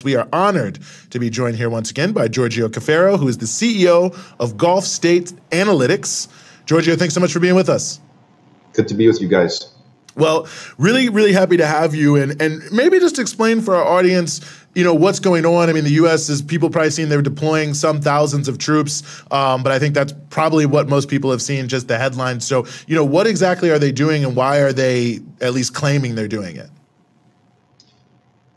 We are honored to be joined here once again by Giorgio Cafiero, who is the CEO of Gulf State Analytics. Giorgio, thanks so much for being with us. Good to be with you guys. Well, really, really happy to have you. And maybe just explain for our audience, what's going on. I mean, the U.S. is people probably seeing they're deploying some thousands of troops, but I think that's probably what most people have seen, just the headlines. So, what exactly are they doing and why are they at least claiming they're doing it?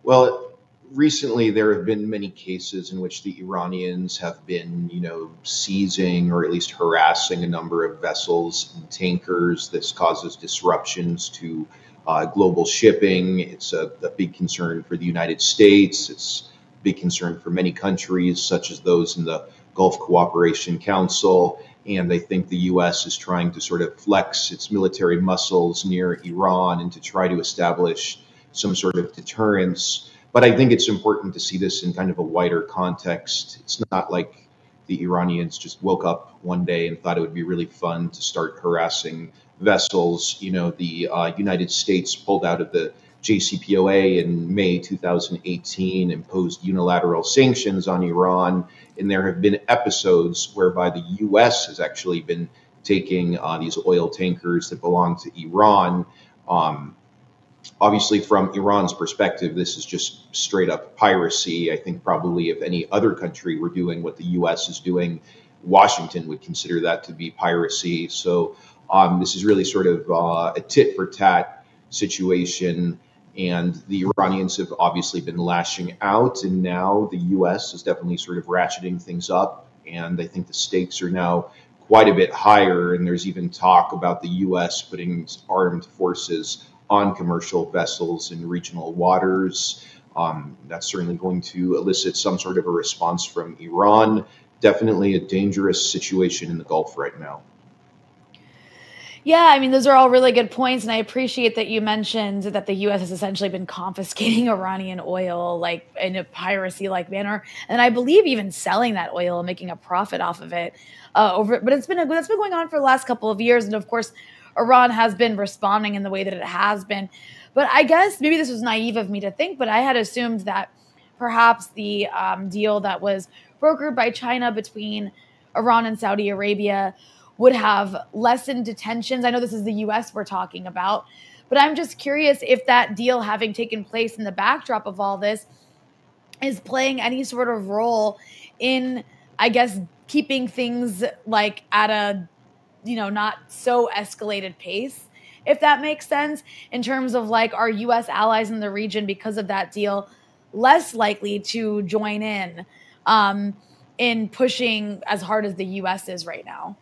Well, recently there have been many cases in which the Iranians have been, seizing or at least harassing a number of vessels and tankers. This causes disruptions to global shipping. It's a big concern for the United States. It's a big concern for many countries, such as those in the Gulf Cooperation Council. And I think the U.S. is trying to sort of flex its military muscles near Iran and to try to establish some sort of deterrence. But I think it's important to see this in kind of a wider context. It's not like the Iranians just woke up one day and thought it would be really fun to start harassing vessels. The United States pulled out of the JCPOA in May 2018, imposed unilateral sanctions on Iran, and there have been episodes whereby the U.S. has actually been taking these oil tankers that belong to Iran. Obviously, from Iran's perspective, this is just straight up piracy. I think probably if any other country were doing what the U.S. is doing, Washington would consider that to be piracy. So this is really sort of a tit for tat situation. And the Iranians have obviously been lashing out. And now the U.S. is definitely sort of ratcheting things up. And I think the stakes are now quite a bit higher. And there's even talk about the U.S. putting armed forces on commercial vessels in regional waters. That's certainly going to elicit some sort of a response from Iran. Definitely a dangerous situation in the Gulf right now. Yeah, I mean, those are all really good points. And I appreciate that you mentioned that the U.S. has essentially been confiscating Iranian oil like in a piracy-like manner. And I believe even selling that oil and making a profit off of it. But that's been going on for the last couple of years. And of course, Iran has been responding in the way that it has been. But I guess maybe this was naive of me to think, but I had assumed that perhaps the deal that was brokered by China between Iran and Saudi Arabia would have lessened tensions. I know this is the U.S. we're talking about, but I'm just curious if that deal having taken place in the backdrop of all this is playing any sort of role in, I guess, keeping things like at a not so escalated pace, if that makes sense, in terms of like our U.S. allies in the region, because of that deal, less likely to join in pushing as hard as the U.S. is right now.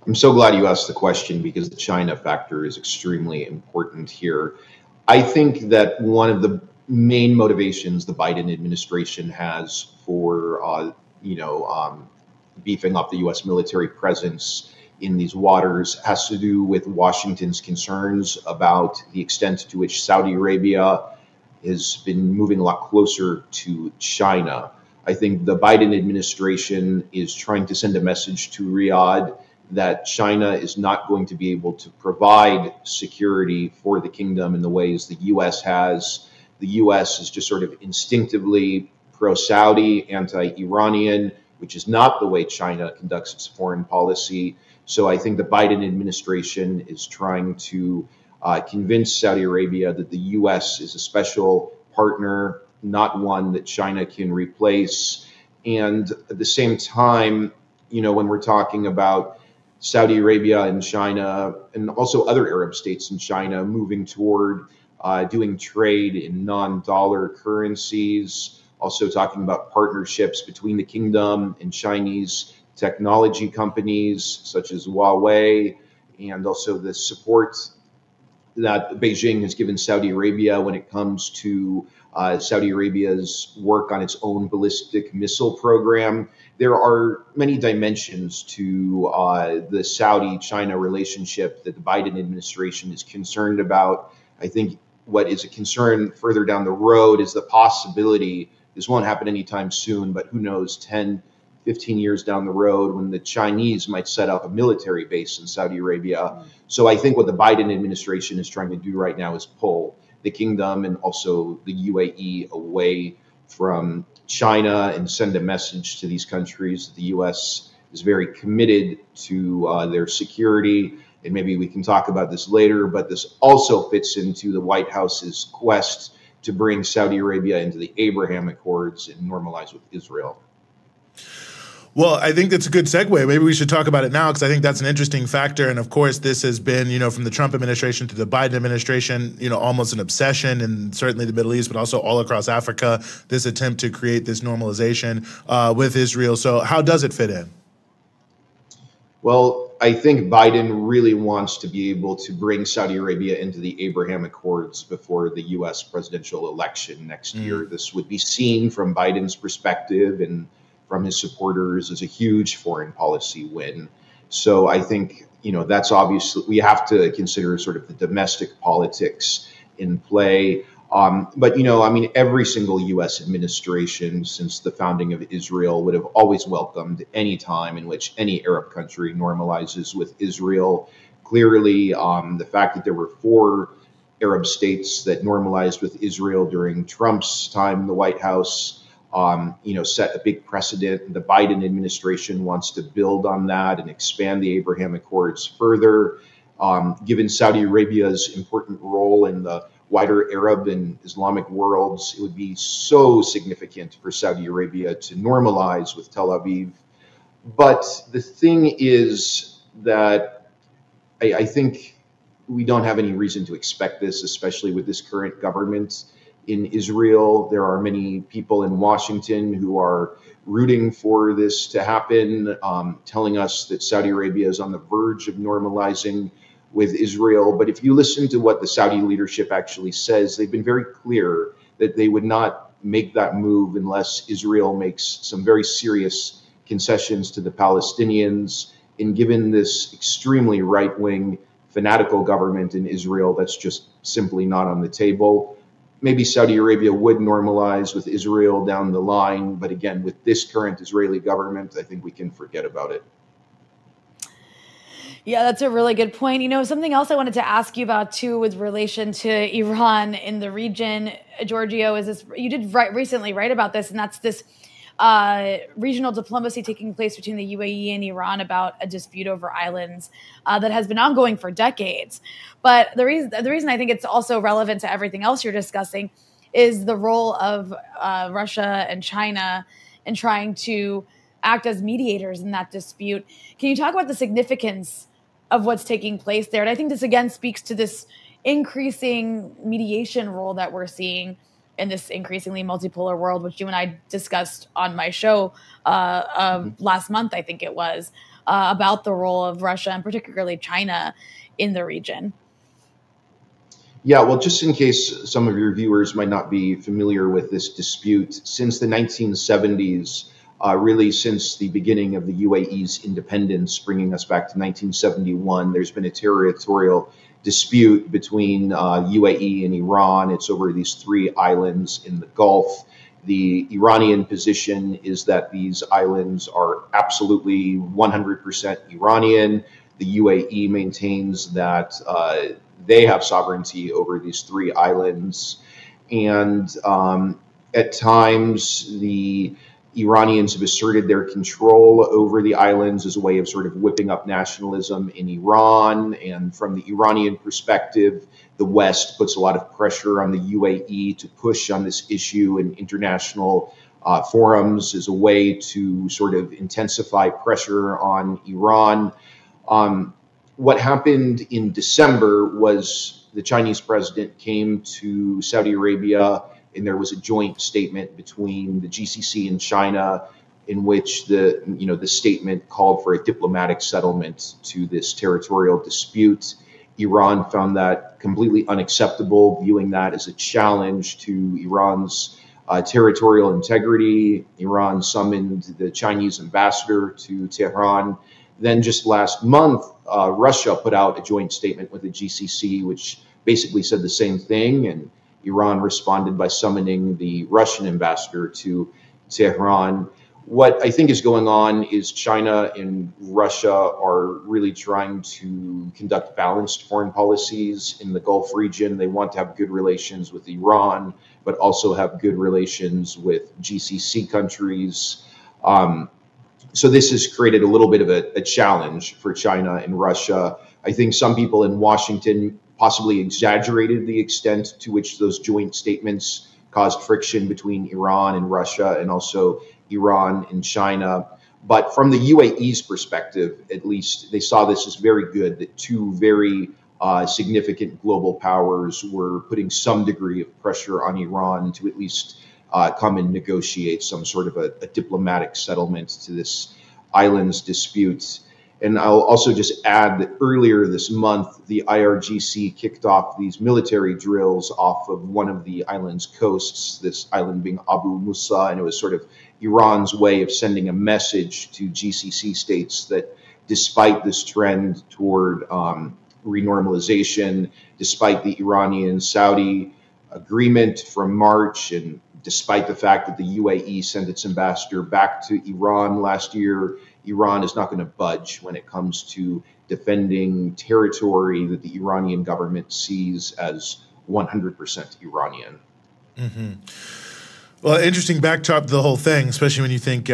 I'm so glad you asked the question because the China factor is extremely important here. I think that one of the main motivations the Biden administration has for, beefing up the U.S. military presence in these waters has to do with Washington's concerns about the extent to which Saudi Arabia has been moving a lot closer to China. I think the Biden administration is trying to send a message to Riyadh that China is not going to be able to provide security for the kingdom in the ways the U.S. has. The U.S. is just sort of instinctively pro-Saudi, anti-Iranian, which is not the way China conducts its foreign policy. So I think the Biden administration is trying to convince Saudi Arabia that the U.S. is a special partner, not one that China can replace. And at the same time, when we're talking about Saudi Arabia and China, and also other Arab states and China moving toward doing trade in non-dollar currencies, also talking about partnerships between the kingdom and Chinese technology companies such as Huawei, and also the support that Beijing has given Saudi Arabia when it comes to Saudi Arabia's work on its own ballistic missile program. There are many dimensions to the Saudi-China relationship that the Biden administration is concerned about. I think what is a concern further down the road is the possibility, this won't happen anytime soon, but who knows, 10, 15 years down the road when the Chinese might set up a military base in Saudi Arabia. So I think what the Biden administration is trying to do right now is pull the kingdom and also the UAE away from China and send a message to these countries that the U.S. is very committed to their security. And maybe we can talk about this later, but this also fits into the White House's quest to bring Saudi Arabia into the Abraham Accords and normalize with Israel. Well, I think that's a good segue. Maybe we should talk about it now because I think that's an interesting factor. And of course, this has been, from the Trump administration to the Biden administration, almost an obsession in certainly the Middle East, but also all across Africa, this attempt to create this normalization with Israel. So how does it fit in? Well, I think Biden really wants to be able to bring Saudi Arabia into the Abraham Accords before the U.S. presidential election next year. This would be seen from Biden's perspective and from his supporters as a huge foreign policy win. So I think, that's obviously, we have to consider sort of the domestic politics in play. But every single U.S. administration since the founding of Israel would have always welcomed any time in which any Arab country normalizes with Israel. Clearly, the fact that there were 4 Arab states that normalized with Israel during Trump's time in the White House, set a big precedent. The Biden administration wants to build on that and expand the Abraham Accords further. Given Saudi Arabia's important role in the wider Arab and Islamic worlds, it would be so significant for Saudi Arabia to normalize with Tel Aviv. But the thing is that I think we don't have any reason to expect this, especially with this current government in Israel. There are many people in Washington who are rooting for this to happen, telling us that Saudi Arabia is on the verge of normalizing with Israel. But if you listen to what the Saudi leadership actually says, they've been very clear that they would not make that move unless Israel makes some very serious concessions to the Palestinians. And given this extremely right-wing fanatical government in Israel, that's just simply not on the table. Maybe Saudi Arabia would normalize with Israel down the line, but again, with this current Israeli government, I think we can forget about it. Yeah, that's a really good point. Something else I wanted to ask you about too with relation to Iran in the region, Giorgio, is this, you did recently write about this, and that's this regional diplomacy taking place between the UAE and Iran about a dispute over islands that has been ongoing for decades. But the reason I think it's also relevant to everything else you're discussing is the role of Russia and China in trying to act as mediators in that dispute. Can you talk about the significance of what's taking place there? And I think this again speaks to this increasing mediation role that we're seeing in this increasingly multipolar world, which you and I discussed on my show last month, I think it was, about the role of Russia and particularly China in the region. Yeah, well, just in case some of your viewers might not be familiar with this dispute, since the 1970s, really since the beginning of the UAE's independence, bringing us back to 1971, there's been a territorial dispute between UAE and Iran. It's over these 3 islands in the Gulf. The Iranian position is that these islands are absolutely 100% Iranian. The UAE maintains that they have sovereignty over these 3 islands. And at times, the Iranians have asserted their control over the islands as a way of sort of whipping up nationalism in Iran. And from the Iranian perspective, the West puts a lot of pressure on the UAE to push on this issue in international forums as a way to sort of intensify pressure on Iran. What happened in December was the Chinese president came to Saudi Arabia, and there was a joint statement between the GCC and China in which the statement called for a diplomatic settlement to this territorial dispute. Iran found that completely unacceptable, viewing that as a challenge to Iran's territorial integrity. Iran summoned the Chinese ambassador to Tehran. Then just last month, Russia put out a joint statement with the GCC, which basically said the same thing, and Iran responded by summoning the Russian ambassador to Tehran. What I think is going on is China and Russia are really trying to conduct balanced foreign policies in the Gulf region. They want to have good relations with Iran, but also have good relations with GCC countries. So this has created a little bit of a challenge for China and Russia. I think some people in Washington possibly exaggerated the extent to which those joint statements caused friction between Iran and Russia, and also Iran and China. But from the UAE's perspective, at least, they saw this as very good, that two very significant global powers were putting some degree of pressure on Iran to at least come and negotiate some sort of a diplomatic settlement to this islands dispute. And I'll also just add that earlier this month, the IRGC kicked off these military drills off of one of the island's coasts, this island being Abu Musa, and it was sort of Iran's way of sending a message to GCC states that despite this trend toward renormalization, despite the Iranian-Saudi agreement from March, and despite the fact that the UAE sent its ambassador back to Iran last year, Iran is not going to budge when it comes to defending territory that the Iranian government sees as 100% Iranian. Mm-hmm. Well, interesting backdrop to the whole thing, especially when you think,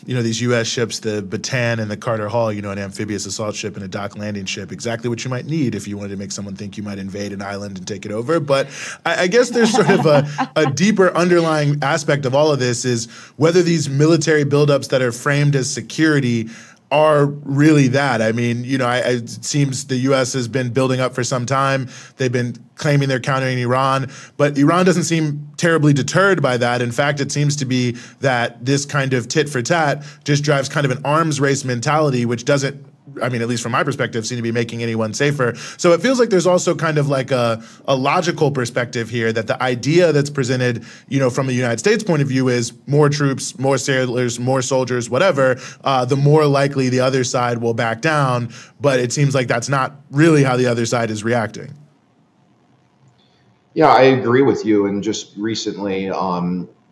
these U.S. ships, the Bataan and the Carter Hall, an amphibious assault ship and a dock landing ship, exactly what you might need if you wanted to make someone think you might invade an island and take it over. But I guess there's sort of a deeper underlying aspect of all of this is whether these military buildups that are framed as security are really that. I mean, it seems the U.S. has been building up for some time. They've been claiming they're countering Iran, but Iran doesn't seem terribly deterred by that. In fact, it seems to be that this kind of tit for tat just drives kind of an arms race mentality, which doesn't, at least from my perspective, seem to be making anyone safer. So it feels like there's also kind of like a logical perspective here that the idea that's presented, from the United States point of view is more troops, more sailors, more soldiers, whatever, the more likely the other side will back down. But it seems like that's not really how the other side is reacting. Yeah, I agree with you. And just recently,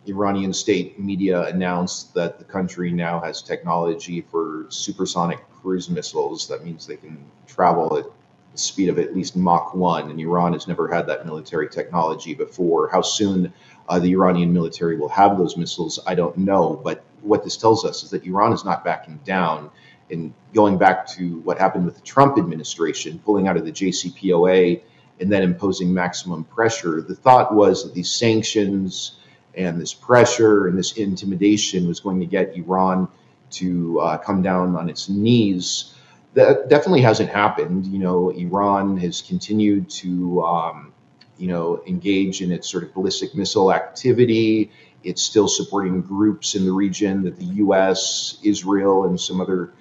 Iranian state media announced that the country now has technology for supersonic cruise missiles. That means they can travel at the speed of at least Mach 1, and Iran has never had that military technology before. How soon the Iranian military will have those missiles, I don't know. But what this tells us is that Iran is not backing down. And going back to what happened with the Trump administration, pulling out of the JCPOA and then imposing maximum pressure, the thought was that these sanctions and this pressure and this intimidation was going to get Iran to come down on its knees. That definitely hasn't happened. Iran has continued to, engage in its sort of ballistic missile activity. It's still supporting groups in the region that the U.S., Israel, and some other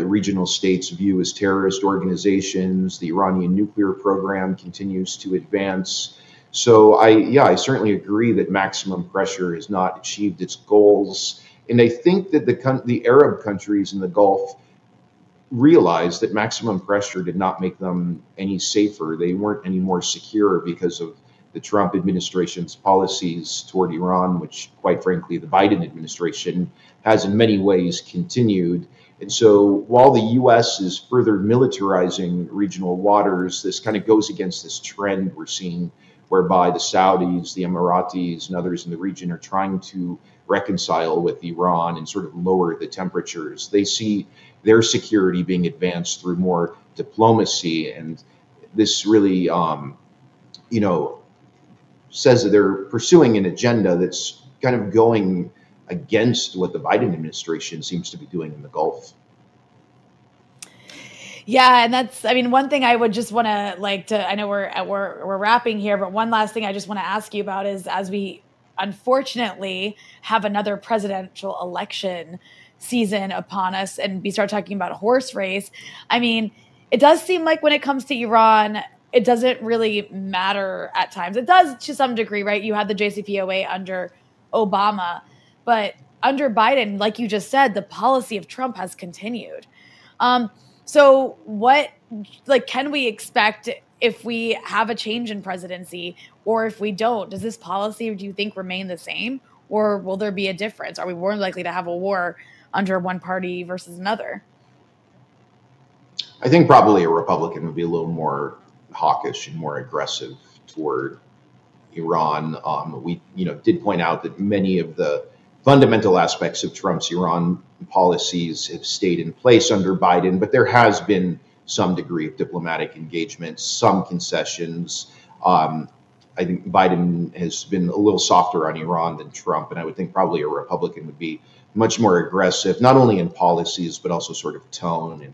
regional states view as terrorist organizations. The Iranian nuclear program continues to advance. So I certainly agree that maximum pressure has not achieved its goals. And I think that the Arab countries in the Gulf realized that maximum pressure did not make them any safer. They weren't any more secure because of the Trump administration's policies toward Iran, which, quite frankly, the Biden administration has in many ways continued. And so while the U.S. is further militarizing regional waters, this kind of goes against this trend we're seeing whereby the Saudis, the Emiratis, and others in the region are trying to reconcile with Iran and sort of lower the temperatures. They see their security being advanced through more diplomacy, and this really, says that they're pursuing an agenda that's kind of going against what the Biden administration seems to be doing in the Gulf. Yeah, and that's, one thing I would just want to I know we're wrapping here, but one last thing I just want to ask you about is, as we unfortunately have another presidential election season upon us and we start talking about a horse race, it does seem like when it comes to Iran, it doesn't really matter at times. It does to some degree, right? You had the JCPOA under Obama, but under Biden, like you just said, the policy of Trump has continued. So what, can we expect if we have a change in presidency, or if we don't? Does this policy, do you think, remain the same, or will there be a difference? Are we more likely to have a war under one party versus another? I think probably a Republican would be a little more hawkish and more aggressive toward Iran. We, did point out that many of the fundamental aspects of Trump's Iran policies have stayed in place under Biden, but there has been some degree of diplomatic engagement, some concessions. I think Biden has been a little softer on Iran than Trump, and I would think probably a Republican would be much more aggressive, not only in policies, but also sort of tone. And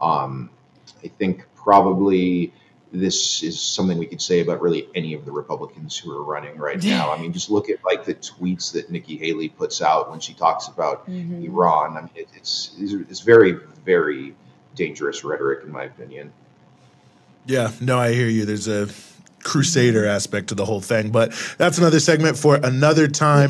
I think probably this is something we could say about really any of the Republicans who are running right now. I mean, just look at like the tweets that Nikki Haley puts out when she talks about Iran. I mean, it's very, very dangerous rhetoric, in my opinion. Yeah, no, I hear you. There's a crusader aspect to the whole thing, but that's another segment for another time.